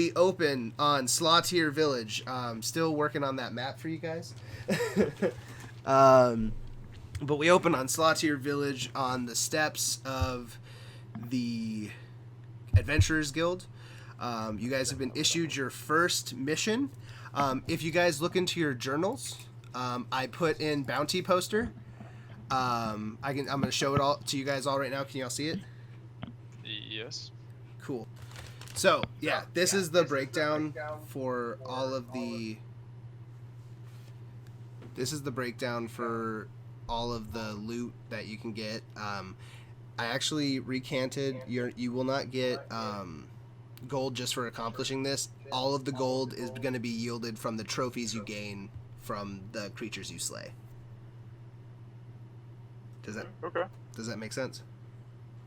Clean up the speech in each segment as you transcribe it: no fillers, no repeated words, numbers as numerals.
we open on Slaughter Village. Still working on that map for you guys. But we open on Slaughter Village on the steps of the Adventurers Guild. You guys have been issued your first mission. If you guys look into your journals, I put in bounty poster. I'm going to show it all to you guys all right now. Can you all see it? Yes. Cool. So, yeah, this is the breakdown for all of the... This is the breakdown for all of the loot that you can get. I actually recanted. You will not get gold just for accomplishing this. All of the gold is going to be yielded from the trophies you gain from the creatures you slay. Does that make sense?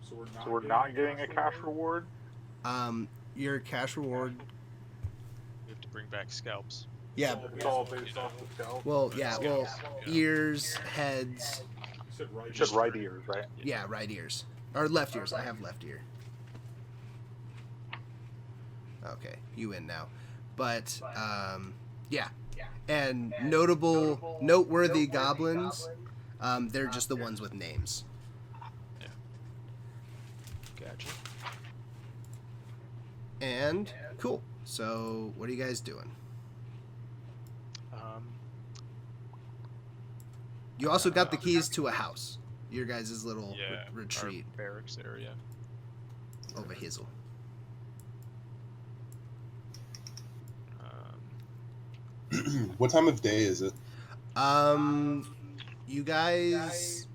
So we're not getting a cash reward? Your cash reward... You have to bring back scalps. Yeah. It's all based off the scalp? Well, yeah, well, ears, heads... You said right ears, right? Yeah, right ears. Or left ears. I have left ear. Okay, you win now. But, yeah. And noteworthy goblins, they're just the ones with names. Yeah. Gotcha. And, cool. So, what are you guys doing? You also got the keys to a house. Your guys' little retreat. Our barracks area. Over Hizzle. What time of day is it? You guys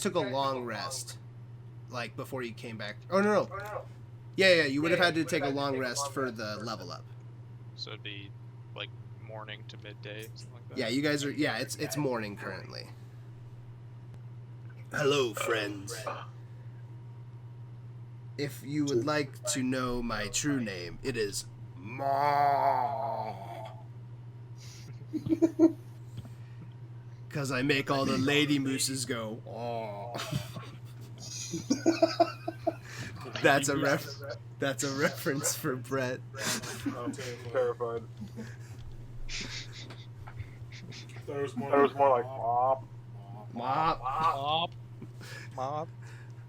took a long rest, like before you came back. Oh no. Yeah. You would have had to take a long rest for the level up. So it'd be like morning to midday, something like that. Yeah, you guys are. Yeah, it's morning currently. Hello, friends. If you would like to know my true name, it is Ma. Cause I make all the lady mooses go. Oh. That's a reference for Brett. I'm terrified. There was more like Mop.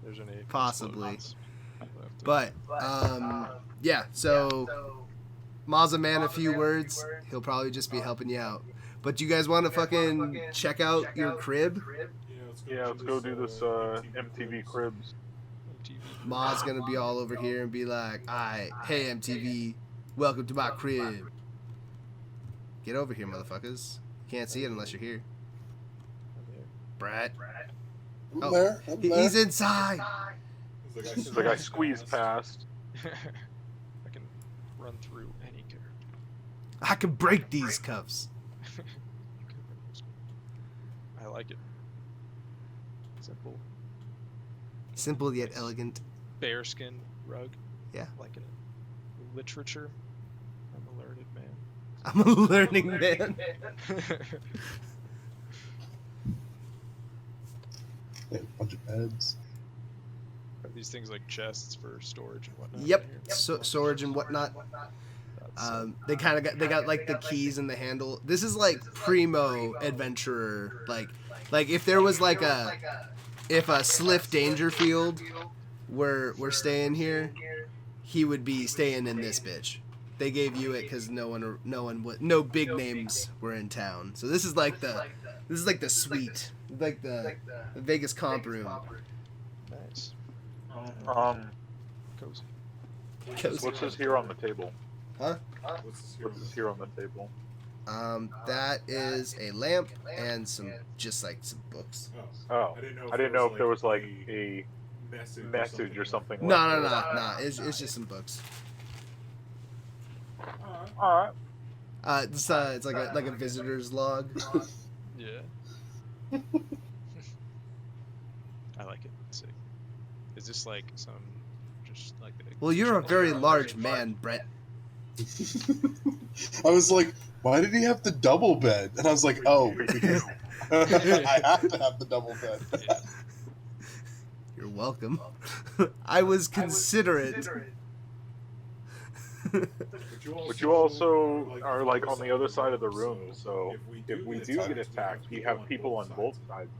There's any Possibly. But yeah. So Ma's a man of few words. He'll probably just be helping you out. But you guys want to fucking check out your crib? Yeah, let's go do this MTV Cribs. Ma's gonna be all over here and be like, "Alright, hey MTV, welcome to my crib. Get over here, motherfuckers. You can't see it unless you're here." Brett. I'm there. He's inside. He's like, I squeezed past. I can run through any character. I can break these cuffs. I like it. Simple yet elegant. Bearskin rug. Yeah. Like it. Literature. I'm a learned man. I'm a learning man. Yeah, a bunch of beds. Are these things like chests for storage and whatnot? Yep. in here? Storage and whatnot. They got like the keys and the handle. This is like primo adventurer. Like if there was like if a Sliff Dangerfield were staying here, he would be staying in this bitch. They gave you it because no big names were in town. So this is like the suite, like the Vegas comp room. Nice. Cozy. What's this here on the table? Huh? What's this here on the table? That is a lamp and some books. Oh, I didn't know if there was like a message or something. No. It's just some books. All right. It's like a visitor's log. Yeah. I like it. Let's see. Is this like some just like? Well, you're a very large man, Brett. I was like, why did he have the double bed? And I was like, oh, I have to have the double bed. Yeah. You're welcome. I was considerate. But you also are like on the other side of the room, so if we do get attacked, we have people on both sides.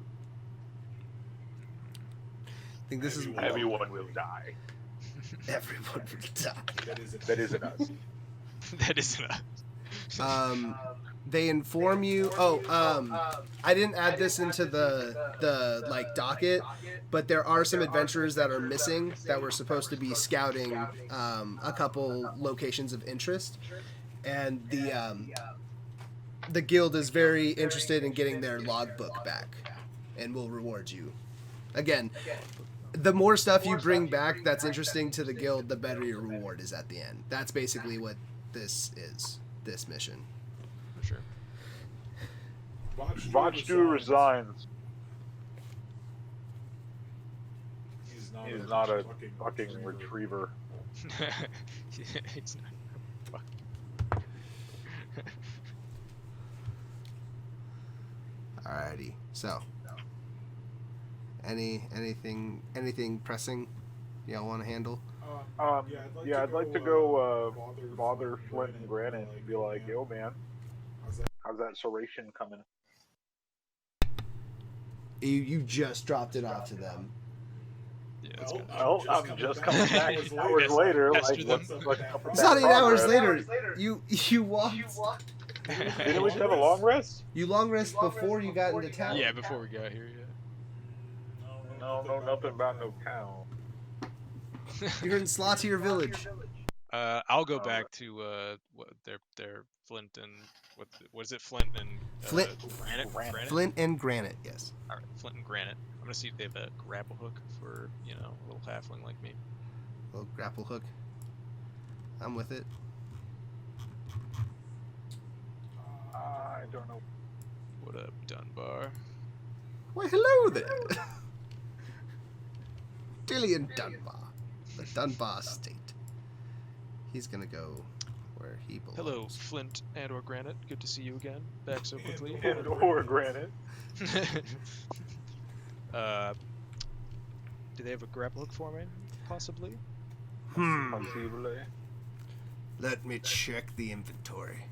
I think this is Everyone will die. everyone will die. That isn't us. That isn't a. They inform you. I didn't add this into the like docket, but there are some adventurers that are missing that were supposed to be scouting a couple locations of interest, and the guild is very interested in getting their logbook back, and will reward you. Again, the more stuff you bring back that's interesting to the guild, the better your reward is at the end. That's basically what this is. This mission. For sure. Vachdu resigns. He's not a fucking retriever. It's not. Alrighty. So, anything pressing y'all want to handle? Yeah, I'd like to go bother Flint and Granite and be like, yo man, how's that Soration coming? You just dropped it off to them. Yeah, it's gonna. Well, I'm just coming back hours later. Pester Like, them. what's It's not 8 hours progress? later. You walked. Didn't we have a long rest? You long rest before you got into town. Yeah, before we got here, No, nothing about no town. You're in Slottier Village. I'll go back to what their Flint and what is it? Flint and Granite. Flint and Granite. Yes. All right, Flint and Granite. I'm gonna see if they have a grapple hook for a little halfling like me. Little grapple hook. I'm with it. I don't know. What up, Dunbar? Why, hello there. Dillian Dunbar, the Dunbar State. He's gonna go where he belongs. Hello, Flint and/or Granite. Good to see you again. Back so quickly. And or Granite. Do they have a grapple hook for me? Possibly. Possibly. Let me check the inventory.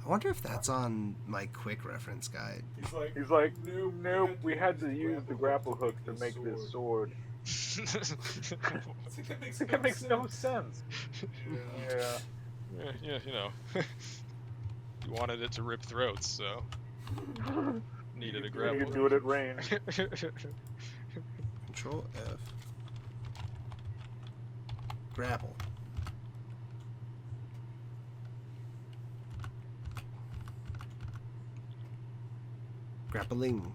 I wonder if that's on my quick reference guide. He's like, nope, we had to use the grapple hook to make this sword. That makes no sense. Yeah. Yeah, you wanted it to rip throats, so needed a You grapple. can do it at range. Control F. Grapple. Grappling.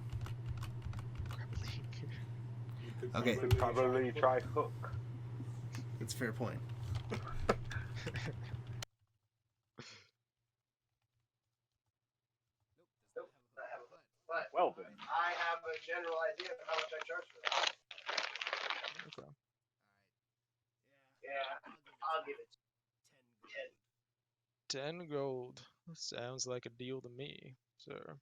Okay, You could probably try hook. that's a fair point. Well then. I have a general idea of how much I charge for that. Okay. Yeah, I'll give it 10 gold. Sounds like a deal to me, sir.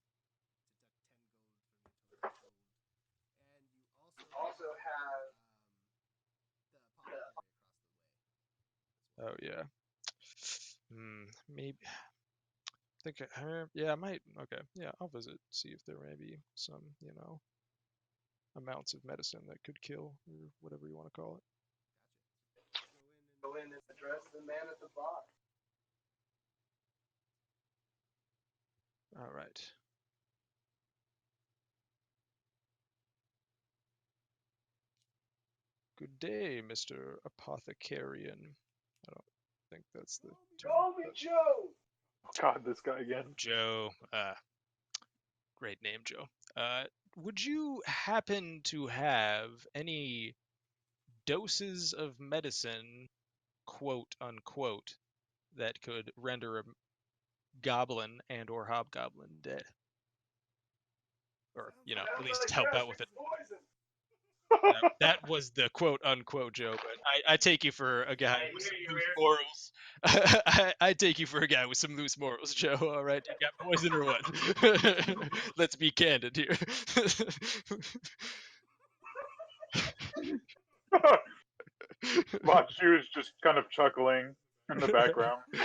Also have Oh yeah. Maybe. Yeah, I might. Okay, yeah, I'll visit. See if there may be some, amounts of medicine that could kill, or whatever you want to call it. go in and address the man at the bar. All right. Good day, Mr. Apothecarian. I don't think that's the term. Call me Joe! God, this guy again. Joe. Great name, Joe. Would you happen to have any doses of medicine, quote unquote, that could render a goblin and or hobgoblin dead? Or, at least help out with it. That was the quote unquote joke, but I take you for a guy with some loose morals. I take you for a guy with some loose morals, Joe. All right, you got poison or what? Let's be candid here. Machu is just kind of chuckling in the background. You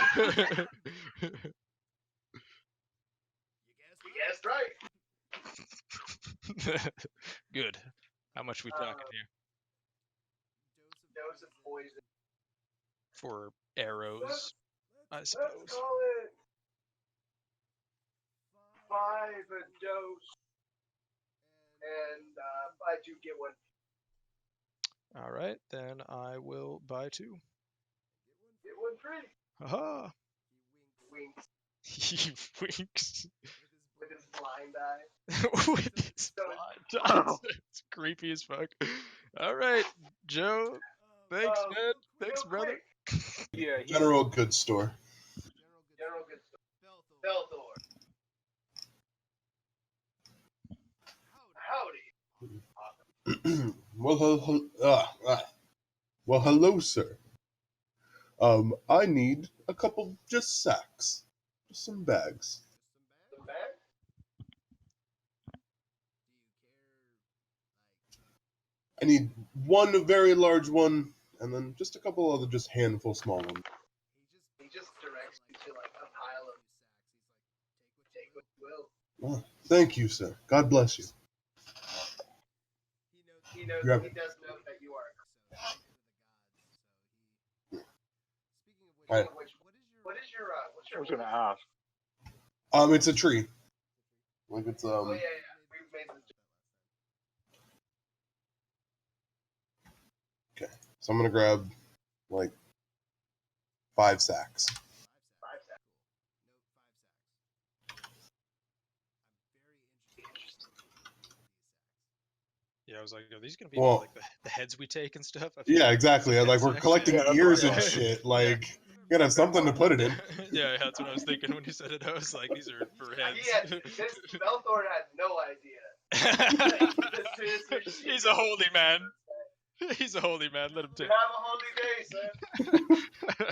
guessed right. Good. How much we talking here? Dose of poison. For arrows, I suppose. Let's call it 5 a dose. And buy 2, get 1. All right, then I will buy 2. Get 1 free. Haha. Winks He winks. with his blind eye. With his blind eyes. It's creepy as fuck. All right, Joe. Thanks, man. Thanks, real brother. quick, Yeah, General goods store. General good stuff. Belthor. Howdy. Well, hello, sir. I need a couple just sacks, just some bags. Some bag? I need one very large one, and then just a couple other just handful small ones. He just directs you to like a pile of take what you will. Well, thank you, sir. God bless you. He knows. Grab- He does know that you are. Right. What is your I what's was your? gonna ask. It's a tree. Like it's Oh yeah. We've made the So I'm gonna grab like 5 sacks. 5 seconds. Yeah, I was like, are these gonna be Well- like the heads we take and stuff? I Yeah, feel exactly. Like we're Heads, collecting yeah, that's ears what I and thought. shit. Like you gotta have something to put it in. Yeah, that's what I was thinking when you said it. I was like, these are for heads. This Belthor had no idea. He's a holy man. He's a holy man. Let him You take. have a holy day, son.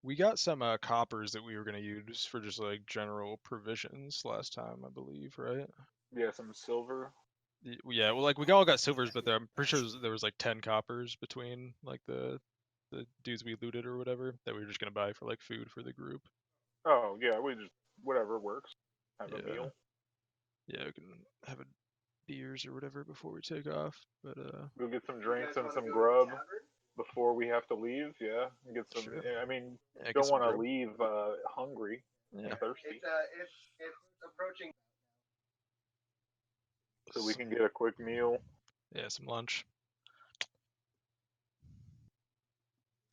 We got some coppers that we were gonna use for just like general provisions last time, I believe, right? Yeah, some silver. Yeah, well, like we all got silvers, but I'm pretty sure there was like 10 coppers between like the dudes we looted or whatever that we were just gonna buy for like food for the group. Oh yeah, we just whatever works. Have a Yeah. meal. Yeah, we can have a beers or whatever before we take off. But Go get some You drinks guys and wanna some go to the grub tavern? before we have to leave. Yeah, and get some. Sure. I mean, yeah, get don't some want to grub. leave hungry Yeah. and thirsty, It's approaching. so we can get a quick meal. Yeah, some lunch.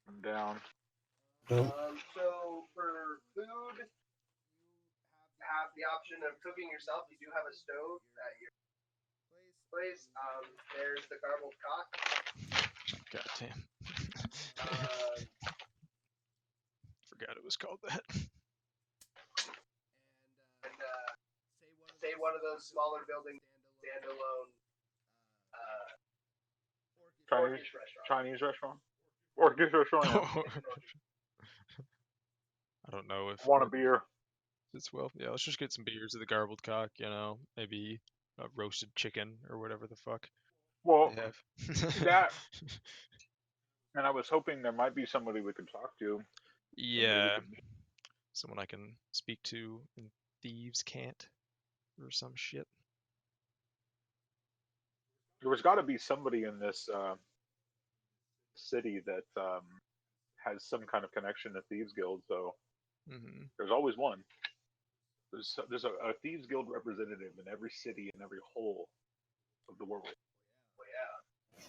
I'm down. So for food, have the option of cooking yourself. You do have a stove at your place. There's the garbled cock. God damn. Uh, Forgot it was called that. and say one of those smaller buildings, standalone. Chinese Orcish restaurant. Chinese restaurant or gift restaurant. Yeah. I don't know if Want a beer? it's well. Yeah, let's just get some beers at the garbled cock. You know, maybe a roasted chicken or whatever the fuck Well, they have. that. And I was hoping there might be somebody we could talk to. Yeah, someone I can speak to and thieves can't, or some shit. There's got to be somebody in this city that has some kind of connection to Thieves Guild. So Hmm. there's always one. There's a Thieves Guild representative in every city and every hole of the world. Well, yeah.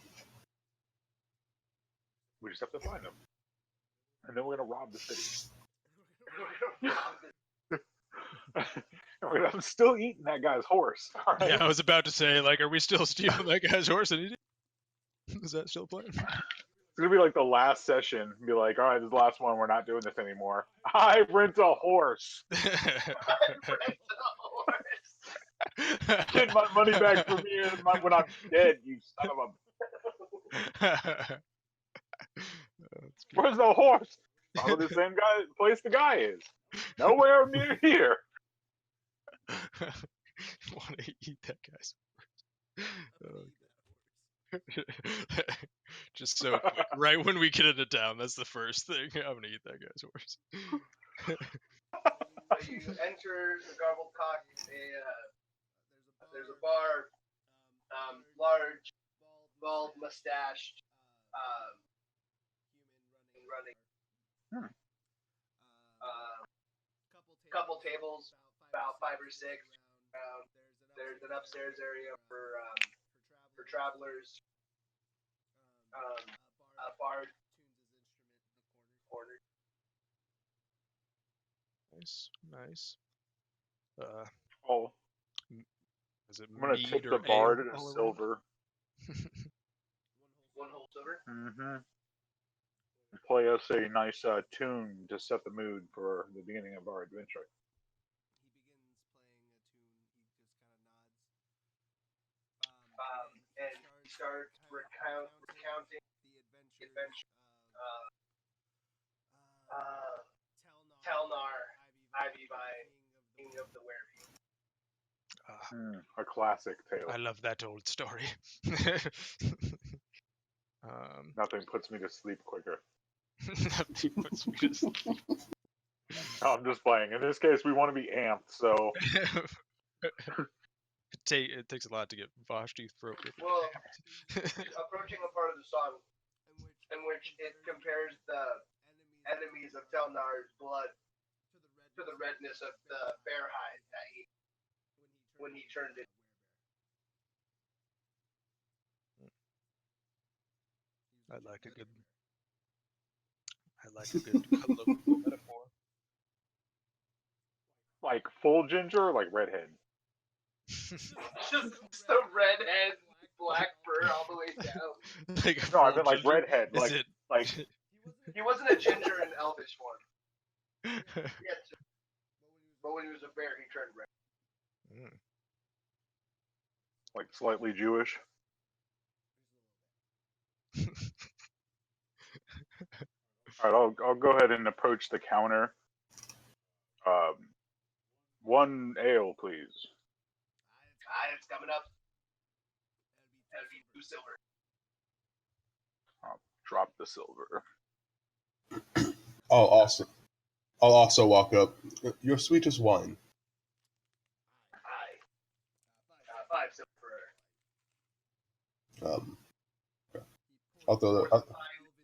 We just have to find them, and then we're gonna rob the city. I'm still eating that guy's horse. All right? Yeah, I was about to say, like, are we still stealing that guy's horse? And is that still playing? It's gonna be like the last session. Be like, all right, this is the last one. We're not doing this anymore. I rent a horse. Get my money back from me when I'm dead, you son of a. Where's the horse? Probably the same place the guy is. Nowhere near here. Want to eat that guy's horse? Just so quick, right when we get into town, that's the first thing. I'm gonna eat that guy's horse. So you enter the Garbled Cock. There's a bar, large, bald, mustached, human running. Couple tables, about 5 or 6. There's an upstairs area for travelers. A bar corner. Nice. Oh, Is it I'm gonna mead tip or the bard ale a all around? silver. 1 whole silver. Mm-hmm. Play us a nice tune to set the mood for the beginning of our adventure. And he starts recounting the adventure. Telnar, Ivy by King of the Werewolf. A classic tale. I love that old story. Nothing puts me to sleep quicker. Nothing puts me to sleep. No, I'm just playing. In this case, we want to be amped, so It takes a lot to get Vashti throat. Well, approaching a part of the song in which it compares the enemies of Telnar's blood to the redness of the bear hide that he when he turned it. I like a good colloquial metaphor. like full ginger or like redhead? Just the redhead, black fur all the way down. Like No, I full mean like ginger? redhead. Is Like it? like He wasn't a ginger in elvish form. But when he was a bear, he turned red. like slightly Jewish. All right, I'll go ahead and approach the counter. 1 ale, please. It's coming up. That'll be 2 silver. I'll drop the silver. Oh, awesome. I'll also walk up. Your sweetest wine. 5 silver. I'll throw the.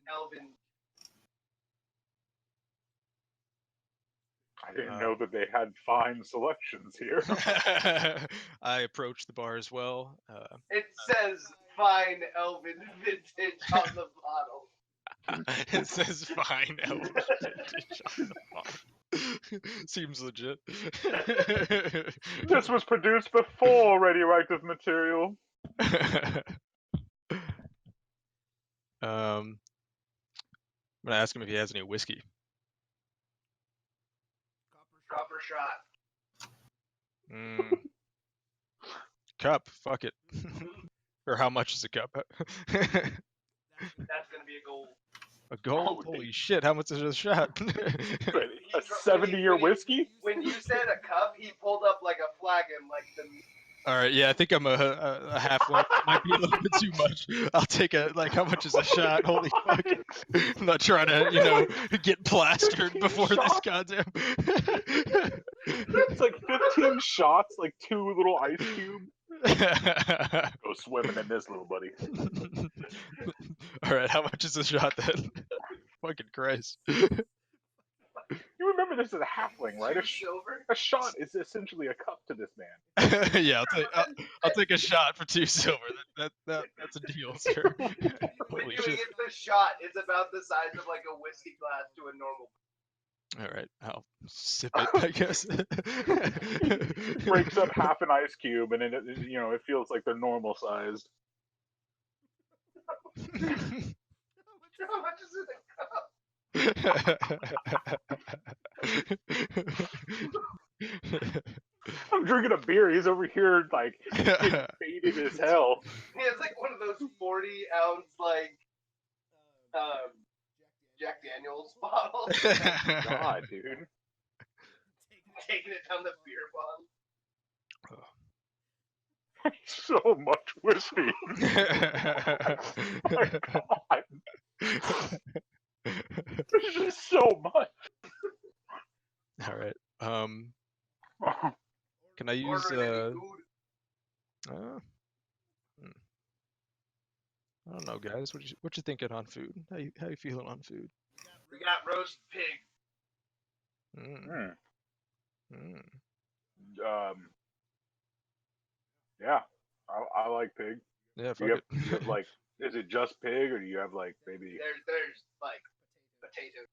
Elvin. I didn't know that they had fine selections here. I approached the bar as well. It says fine Elvin vintage on the bottle. It says fine elven vintage on the bottle. Seems legit. This was produced before radioactive material. I'm gonna ask him if he has any whiskey. Copper shot. Cup, fuck it. Or how much is a cup? That's gonna be a gold. A gold? Holy shit, how much is a shot? A 70-year whiskey? When you said a cup, he pulled up like a flagon, like the. Alright, yeah, I think I'm a halfling. Might be a little bit too much. I'll take how much is a shot? Holy fuck. I'm not trying to, get plastered before this goddamn. It's like 15 shots, like 2 little ice cubes. Go swimming in this, little buddy. Alright, how much is a shot then? Fucking Christ. You remember this is a halfling, right? A shot is essentially a cup to this man. Yeah, I'll take a shot for 2 silver. That's a deal, sir. Holy shit. It's the shot. It's about the size of like a whiskey glass to a normal. Alright, I'll sip it, I guess. Breaks up half an ice cube, and then it feels like they're normal sized. How much is in a cup? I'm drinking a beer. He's over here like getting faded as hell. He has like one of those 40-ounce like Jack Daniels bottles. God, dude. Taking it down the beer bottle. so much whiskey. My God. There's just so much. All right. Can I use Ordering any food? I don't know, guys. What you thinking on food? How you feeling on food? We got roast pig. Mm. Mm. Yeah, I like pig. Yeah, Do you fuck have, it. you have like, is it just pig, or do you have like maybe? There's like potato.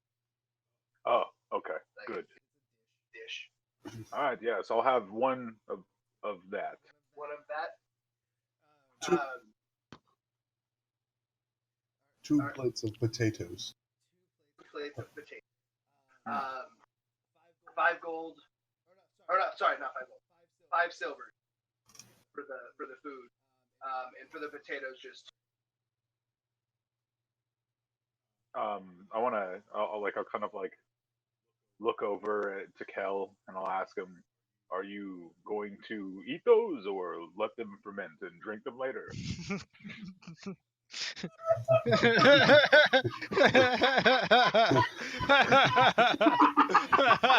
Oh, okay, Like, good. Dish. All right, yeah. So I'll have one of that. One of that. Two, two alright. plates of potatoes. Plates of potato. 5 gold. Or no, sorry, not 5 gold. 5 silver for the food. And for the potatoes, just. I'll kind of like look over to Kel and I'll ask him, "Are you going to eat those or let them ferment and drink them later?"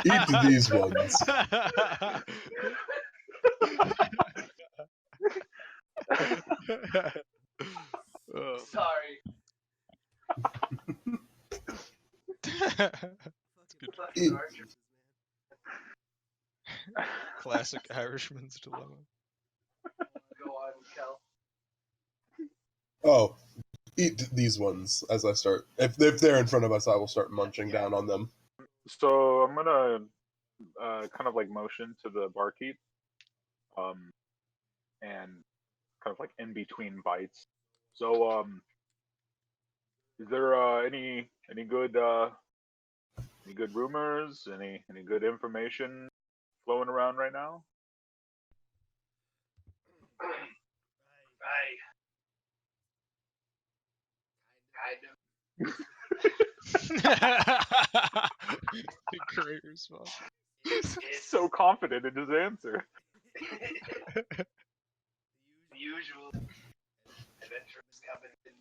Eat these ones. Sorry. That's good. Eat. Classic Irishman's dilemma. Go on, Kel. Oh, eat these ones as I start. If they're in front of us, I will start munching down on them. So I'm gonna kind of like motion to the barkeep, and kind of like in between bites. So is there any good rumors, any good information flowing around right now? Kind of. Great response. He's so confident in his answer. The usual adventurers coming in,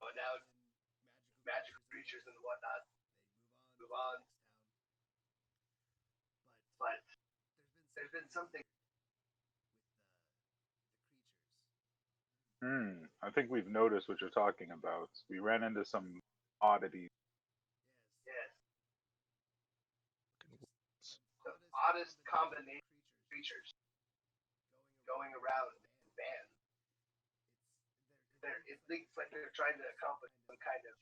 going out, magical creatures and whatnot. Move on. But there's been something. I think we've noticed what you're talking about. We ran into some oddities. Yes. The oddest combination of creatures going around in bands. It looks like they're trying to accomplish some kind of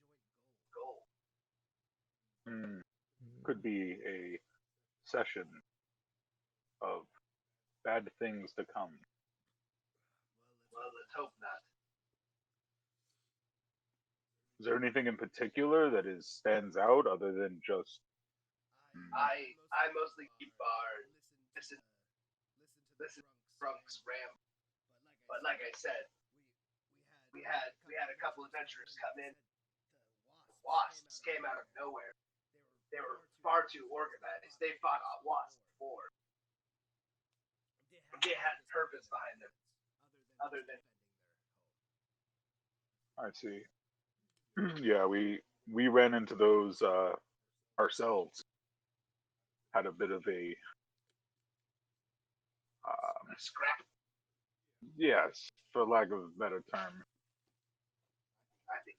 goal. Could be a session of bad things to come. Well, let's hope not. Is there anything in particular that stands out other than just? I mostly keep bars, listen to drunks ram. But like I said, we had a couple adventurers come in. Wasps came out of nowhere. They were far too organized. They fought a wasp before. They had purpose behind them, other than. I see. Yeah, we ran into those ourselves. Had a bit of a Scrap. yes, for lack of a better term. I think.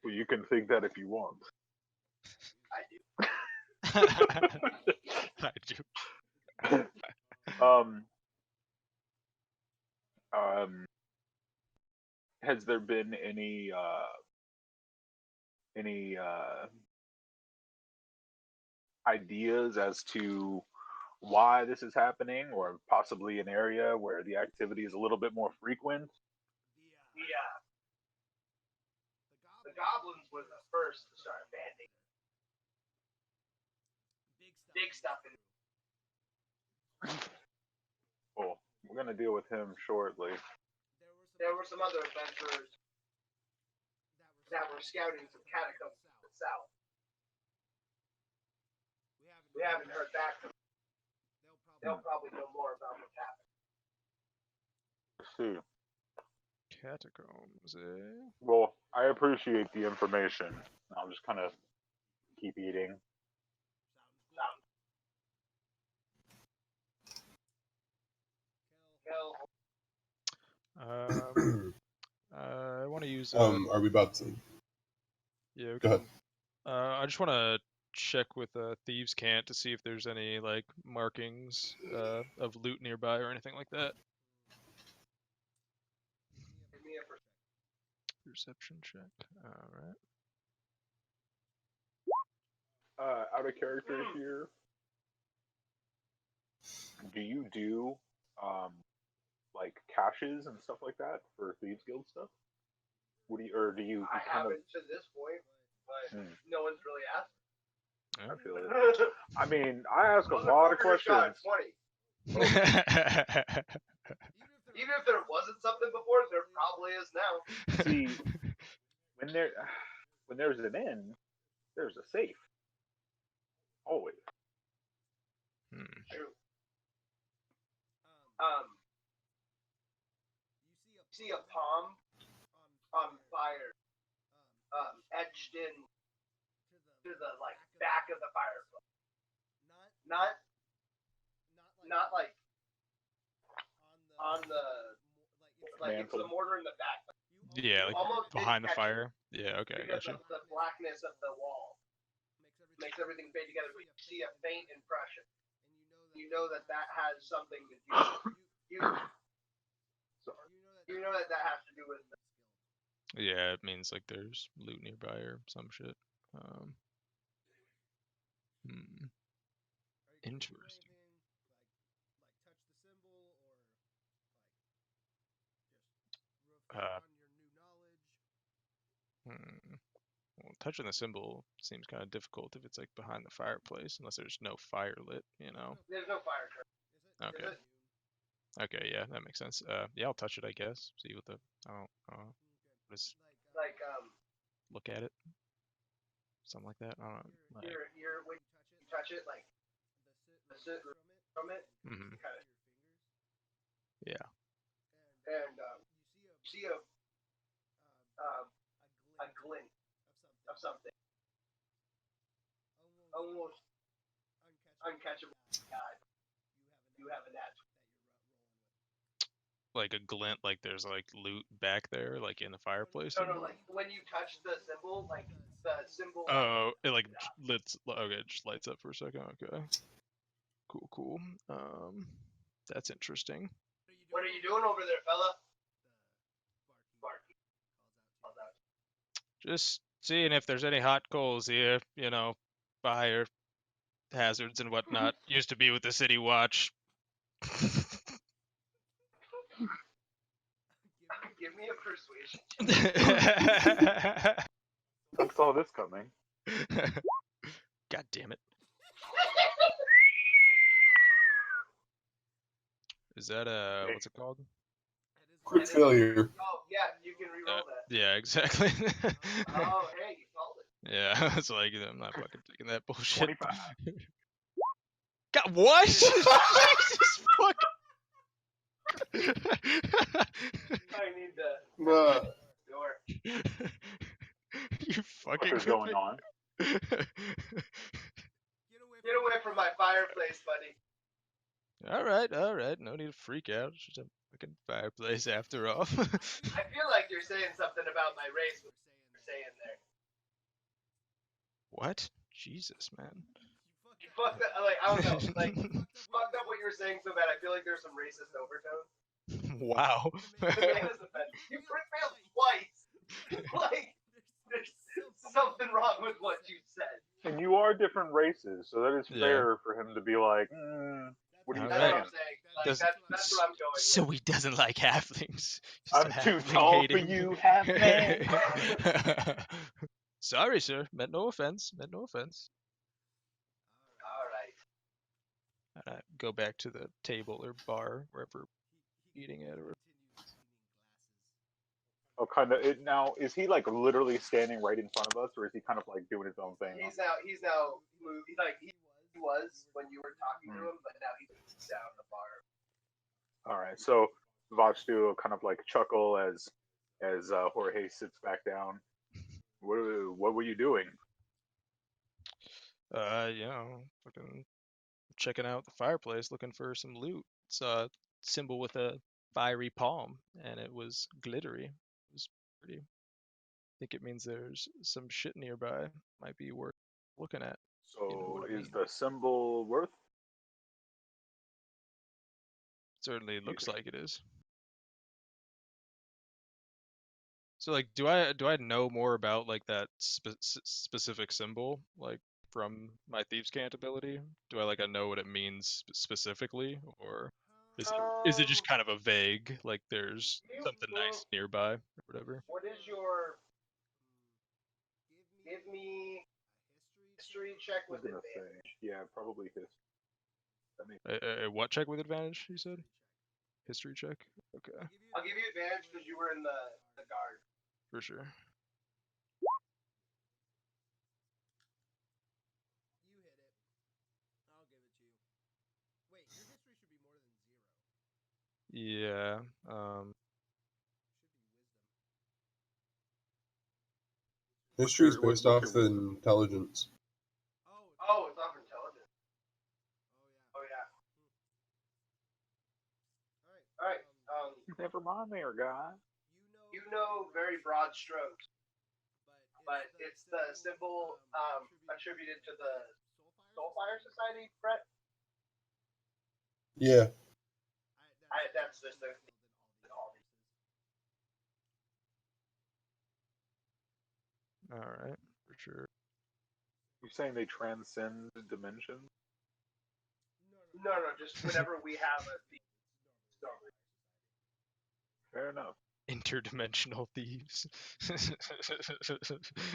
Well, you can think that if you want. I do. I do. Has there been any ideas as to why this is happening, or possibly an area where the activity is a little bit more frequent? Yeah. The goblins were the first to start banding. Big stuff in. Well, we're gonna deal with him shortly. There were some other adventurers that were scouting some catacombs to the south. We haven't heard back from them. they'll probably know more about what's happening. Let's see. Catacombs, eh? Well, I appreciate the information. I'll just kind of keep eating. I want to use. Are we about to? Yeah. Go ahead. I just want to check with Thieves' Cant to see if there's any like markings of loot nearby or anything like that. Perception check. All right. Out of character here. Do you do like caches and stuff like that for Thieves Guild stuff? What do you, or do you? I kind of... haven't to this point, but no one's really asked. I feel it. I mean, I ask a lot of questions. 20. Even if there wasn't something before, there probably is now. See, when there's an inn, there's a safe. Always. True. You see a palm on fire, etched in to the like back of the fireplace. Not like on the like it's the mortar in the back. Yeah, like almost behind the fire. Yeah, okay, because gotcha. of the blackness of the wall makes everything fade together. But you see a faint impression. You know that has something to do. You know that has to do with. Yeah, it means like there's loot nearby or some shit. Interesting. Well, touching the symbol seems kind of difficult if it's like behind the fireplace, unless there's no fire lit, you know. There's no fire curtain. Okay. Okay, yeah, that makes sense. Yeah, I'll touch it, I guess. See what the just like look at it, something like that. I don't know. Like, you're when you touch it, like the soot from it. mm-hmm. Kind of. Yeah. And you see a glint of something almost uncatchable. God, you have a natural. Like a glint, like there's like loot back there, like in the fireplace. No, like when you touch the symbol, like the symbol. Oh, it like lights. Okay, it just lights up for a second. Okay. Cool. That's interesting. What are you doing over there, fella? Just seeing if there's any hot coals here, you know, fire hazards and whatnot. Used to be with the city watch. Give me a persuasion. I saw this coming. God damn it. Is that what's it called? Quick failure. Oh yeah, you can reroll that. Yeah, exactly. Oh hey, you called it. Yeah, it's like I'm not fucking taking that bullshit. 25. God, what? Jesus fuck. I need the door. You fucking. What's going on? Get away from my fireplace, buddy. All right. No need to freak out. It's just a fucking fireplace after all. I feel like you're saying something about my race. What you're saying there. What? Jesus, man. You fucked up. Like I don't know. Like fucked up what you were saying so bad. I feel like there's some racist overtones. Wow. The man is offended. You crit failed twice. Like there's something wrong with what you said. And you are different races, so that is fair for him to be like, what are you All That's saying? what I'm saying. Like, that's what I'm going with. So he doesn't like halflings. Just I'm a too halfling tall for hating. you, half man. Sorry, sir. Meant no offense. All right. Go back to the table or bar, wherever eating at. Or... Oh, kind of. Now, is he like literally standing right in front of us, or is he kind of like doing his own thing? He's now moved. He was when you were talking to him, but now he's down. All right. So Vachtu will kind of like chuckle as Jorge sits back down. What were you doing? Fucking checking out the fireplace, looking for some loot. It's a symbol with a fiery palm, and it was glittery. It was pretty. I think it means there's some shit nearby. Might be worth looking at. So You know what I is mean. the symbol worth? Certainly You looks think? like it is. So like, do I know more about like that specific symbol, like from my thieves' cant ability? Do I know what it means specifically, or is it just kind of a vague, like there's something nice nearby or whatever? What is your? Give me history check I was with gonna advantage. say, yeah, probably his. That makes A what check with advantage? You said history check. Okay, I'll give you advantage because you were in the guard. for sure. You hit it. I'll give it to you. Wait, your history should be more than 0. Yeah. History is what's based your off the wisdom? intelligence. Oh, it's off intelligence. Oh yeah. Oh yeah. All right. Never mind, there, guy. You know very broad strokes, but it's the symbol attributed to the Soulfire Society, Brett. Yeah. That's just the all these. All right, for sure. You're saying they transcend dimensions? No, just whenever we have a thief. Fair enough. Interdimensional thieves.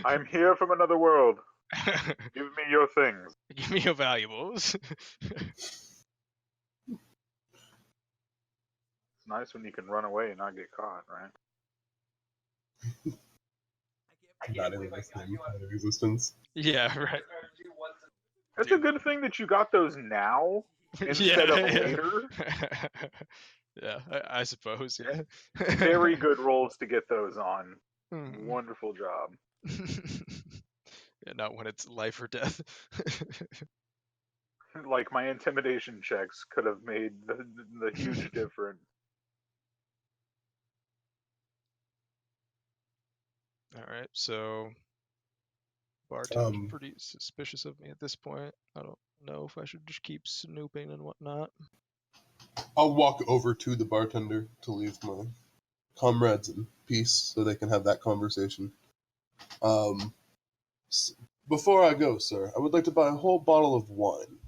I'm here from another world. Give me your things. Give me your valuables. It's nice when you can run away and not get caught, right? I can't Not in believe I got existence. you on Out of existence. Yeah, right. It's a good thing that you got those now instead of later. Yeah, I suppose. Yeah. Very good rolls to get those on. Hmm. Wonderful job. Yeah, not when it's life or death. Like my intimidation checks could have made the huge difference. All right, so bartender's Um, pretty suspicious of me at this point. I don't know if I should just keep snooping and whatnot. I'll walk over to the bartender to leave my comrades in peace so they can have that conversation. Before I go, sir, I would like to buy a whole bottle of wine.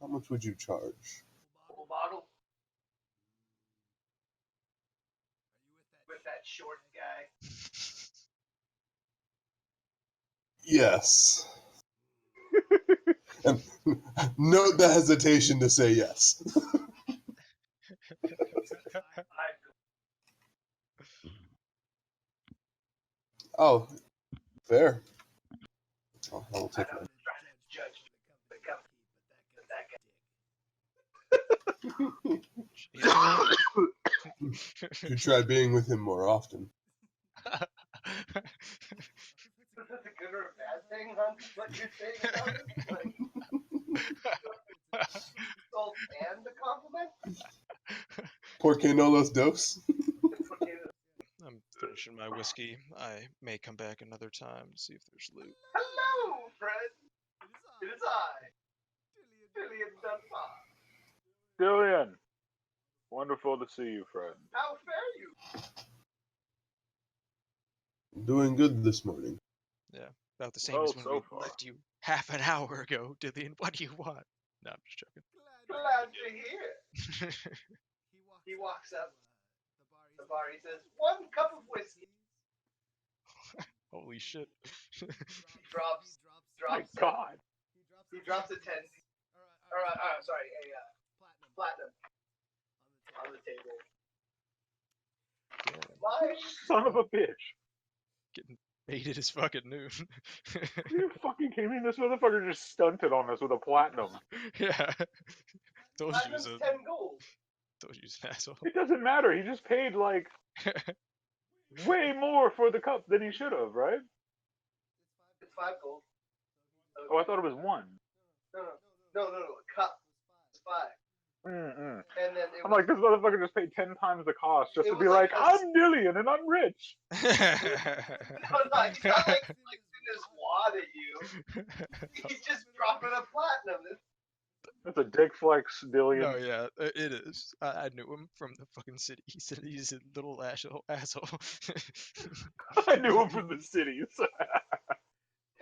How much would you charge? Whole bottle with that short guy. Yes. And note the hesitation to say yes. Oh, fair. Oh, I will take I one. was trying to judge the company, but that guy. You try being with him more often. Is this a good or a bad thing, huh? What you're saying about it? Like, insult and a compliment? Por que no los dos? I'm finishing my whiskey. I may come back another time to see if there's loot. Hello, friend. It is I, Dillian Dunbar. Dillian, wonderful to see you, friend. How fare you? Doing good this morning. Yeah, about the same Well, as when so we far. left you half an hour ago, Dillian. What do you want? No, I'm just joking. Glad to hear. He walks up the bar. He says, "1 cup of whiskey." Holy shit. He drops My God. He drops a 10. Sorry, a platinum on the table. Yeah, My Son of a bitch. getting baited as fucking noon. You fucking kidding me? This motherfucker just stunted on us with a platinum. Yeah. Told you it was platinum's 10 gold. Thought you was an asshole. It doesn't matter. He just paid like way more for the cup than he should have, right? It's 5 gold. So Oh, I thought it was 1. no. A cup. It's 5. Mm-mm. And then it I'm was, like, this motherfucker just paid 10 times the cost just It to was be like like, a- I'm Dillion and I'm rich. no, he's not like flexing his wad at you. He's just dropping a platinum. That's a dick flex, Dillion. No, yeah, it is. I knew him from the fucking city. He said he's a little asshole. I knew him from the cities.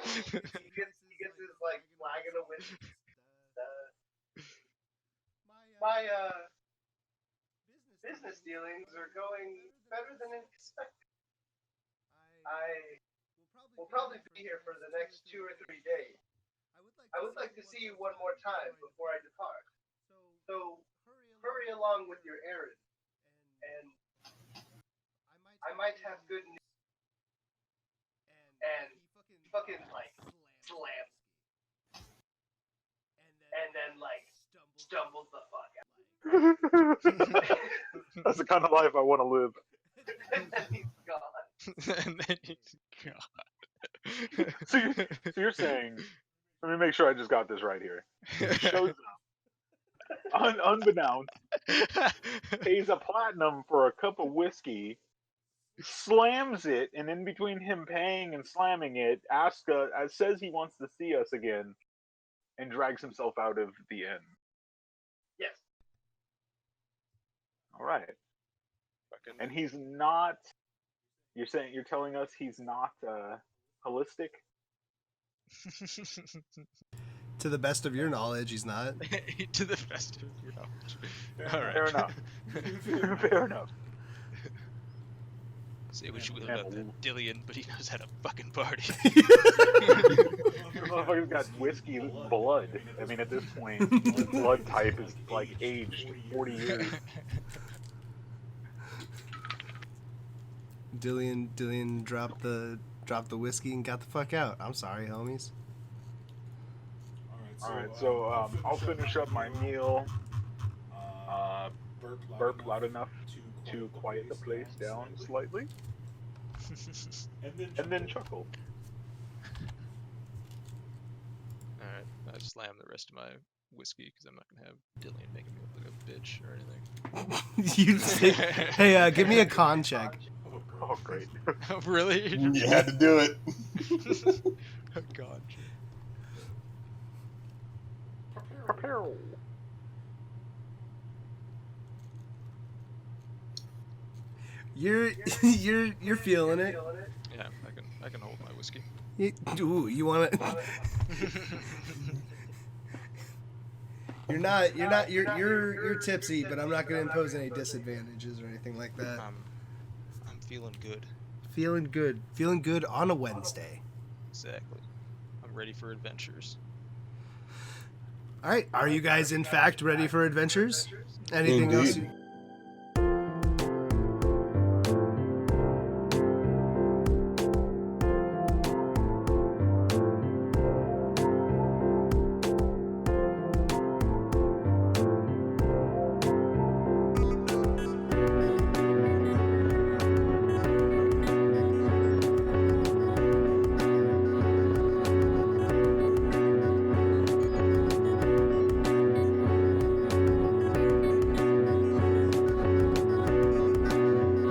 He gets his like flagon of whiskey. My business dealings are going better than expected. I will probably be here for the next 2 or 3 days. I would like to see you one more time before I depart. So hurry along with your errand, and I might have good news. And he fucking like slams, and then like stumbles the fuck out. That's the kind of life I want to live. And then he's gone. And then he's gone. So you're saying, let me make sure I just got this right here. Shows up, unbeknownst, pays a platinum for a cup of whiskey, slams it, and in between him paying and slamming it, says he wants to see us again, and drags himself out of the inn. Yes. All right. And he's not. You're telling us he's not holistic? To the best of your knowledge, he's not. To the best of your knowledge. All right. Fair enough. Fair enough. Say what you will Yeah, about that Dillion, but he knows how to fucking party. Motherfucker's got whiskey blood. I mean, at this point, his blood type is like aged 40 years. Dillion dropped the whiskey and got the fuck out. I'm sorry, homies. Alright, so I'll finish up my meal. Burp loud enough to quiet the place down slightly. And then chuckle. Alright, I slam the rest of my whiskey because I'm not gonna have Dillion making me look like a bitch or anything. You think, hey, give me a con check. Oh, great. Oh, really? You had to do it. Oh, God. Prepare. You're feeling it. Yeah, I can hold my whiskey. Ooh, you want to? You're tipsy, but I'm not going to impose any disadvantages or anything like that. I'm feeling good. Feeling good on a Wednesday. Exactly. I'm ready for adventures. All right, are you guys in fact ready for adventures? Anything else? Indeed.